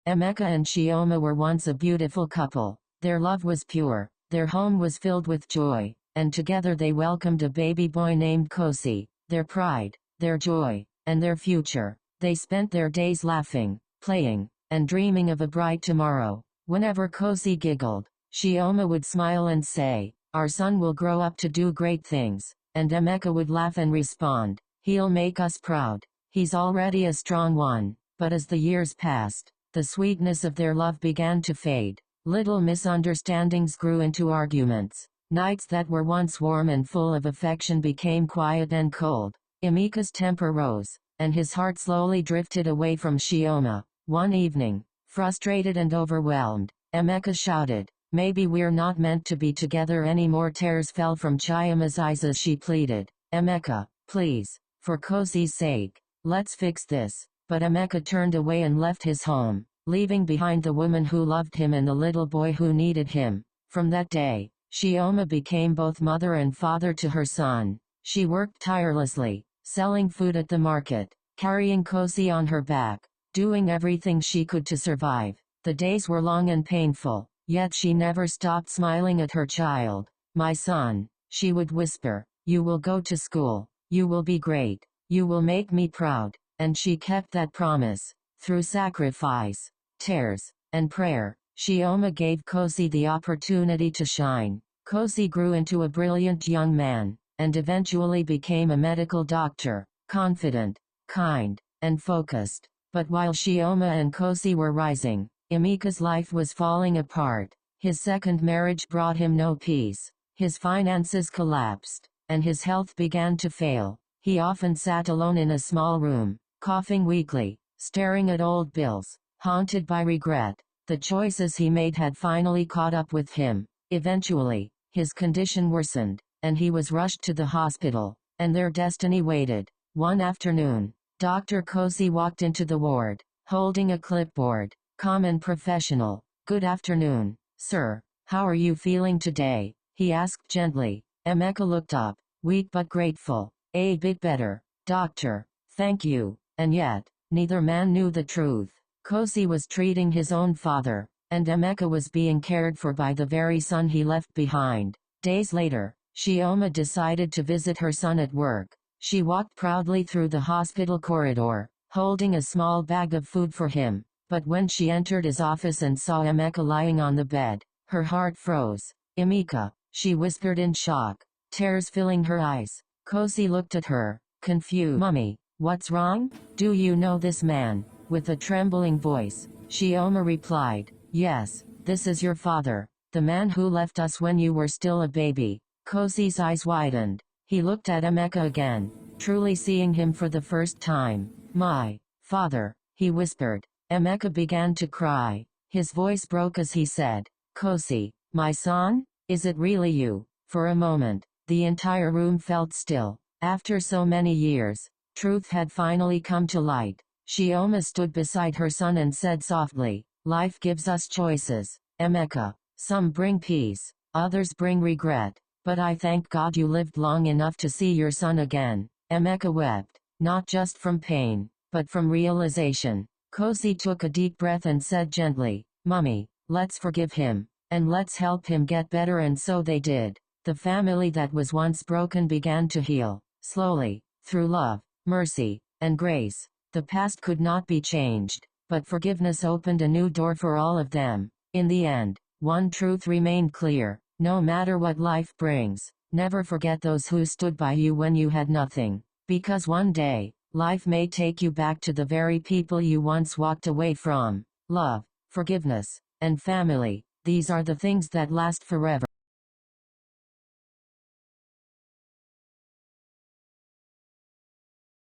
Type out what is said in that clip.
Emeka and Chioma were once a beautiful couple. Their love was pure, their home was filled with joy, and together they welcomed a baby boy named Kosi, their pride, their joy, and their future. They spent their days laughing, playing, and dreaming of a bright tomorrow. Whenever Kosi giggled, Chioma would smile and say, "Our son will grow up to do great things," and Emeka would laugh and respond, "He'll make us proud. He's already a strong one." But as the years passed, the sweetness of their love began to fade. Little misunderstandings grew into arguments. Nights that were once warm and full of affection became quiet and cold. Emeka's temper rose, and his heart slowly drifted away from Chioma. One evening, frustrated and overwhelmed, Emeka shouted, "Maybe we're not meant to be together anymore." Tears fell from Chioma's eyes as she pleaded, "Emeka, please, for Kosi's sake, let's fix this." But Emeka turned away and left his home, leaving behind the woman who loved him and the little boy who needed him. From that day, Chioma became both mother and father to her son. She worked tirelessly, selling food at the market, carrying Kosi on her back, doing everything she could to survive. The days were long and painful, yet she never stopped smiling at her child. "My son," she would whisper, "you will go to school, you will be great, you will make me proud." And she kept that promise. Through sacrifice, tears, and prayer, Chioma gave Kosi the opportunity to shine. Kosi grew into a brilliant young man, and eventually became a medical doctor, confident, kind, and focused. But while Chioma and Kosi were rising, Emeka's life was falling apart. His second marriage brought him no peace. His finances collapsed, and his health began to fail. He often sat alone in a small room, coughing weakly, staring at old bills, haunted by regret. The choices he made had finally caught up with him. Eventually, his condition worsened, and he was rushed to the hospital, and their destiny waited. One afternoon, Dr. Kosi walked into the ward, holding a clipboard, calm and professional. "Good afternoon, sir. How are you feeling today?" he asked gently. Emeka looked up, weak but grateful. "A bit better, doctor. Thank you." And yet, neither man knew the truth. Kosi was treating his own father, and Emeka was being cared for by the very son he left behind. Days later, Chioma decided to visit her son at work. She walked proudly through the hospital corridor, holding a small bag of food for him. But when she entered his office and saw Emeka lying on the bed, her heart froze. "Emeka," she whispered in shock, tears filling her eyes. Kosi looked at her, confused. "Mummy, what's wrong? Do you know this man?" With a trembling voice, Chioma replied, "Yes, this is your father, the man who left us when you were still a baby." Kosi's eyes widened. He looked at Emeka again, truly seeing him for the first time. "My father," he whispered. Emeka began to cry. His voice broke as he said, "Kosi, my son, is it really you?" For a moment, the entire room felt still. After so many years, truth had finally come to light. Chioma stood beside her son and said softly, "Life gives us choices, Emeka. Some bring peace, others bring regret. But I thank God you lived long enough to see your son again." Emeka wept, not just from pain, but from realization. Kosi took a deep breath and said gently, "Mummy, let's forgive him, and let's help him get better." And so they did. The family that was once broken began to heal, slowly, through love, mercy, and grace. The past could not be changed, but forgiveness opened a new door for all of them. In the end, one truth remained clear: no matter what life brings, never forget those who stood by you when you had nothing. Because one day, life may take you back to the very people you once walked away from. Love, forgiveness, and family, these are the things that last forever.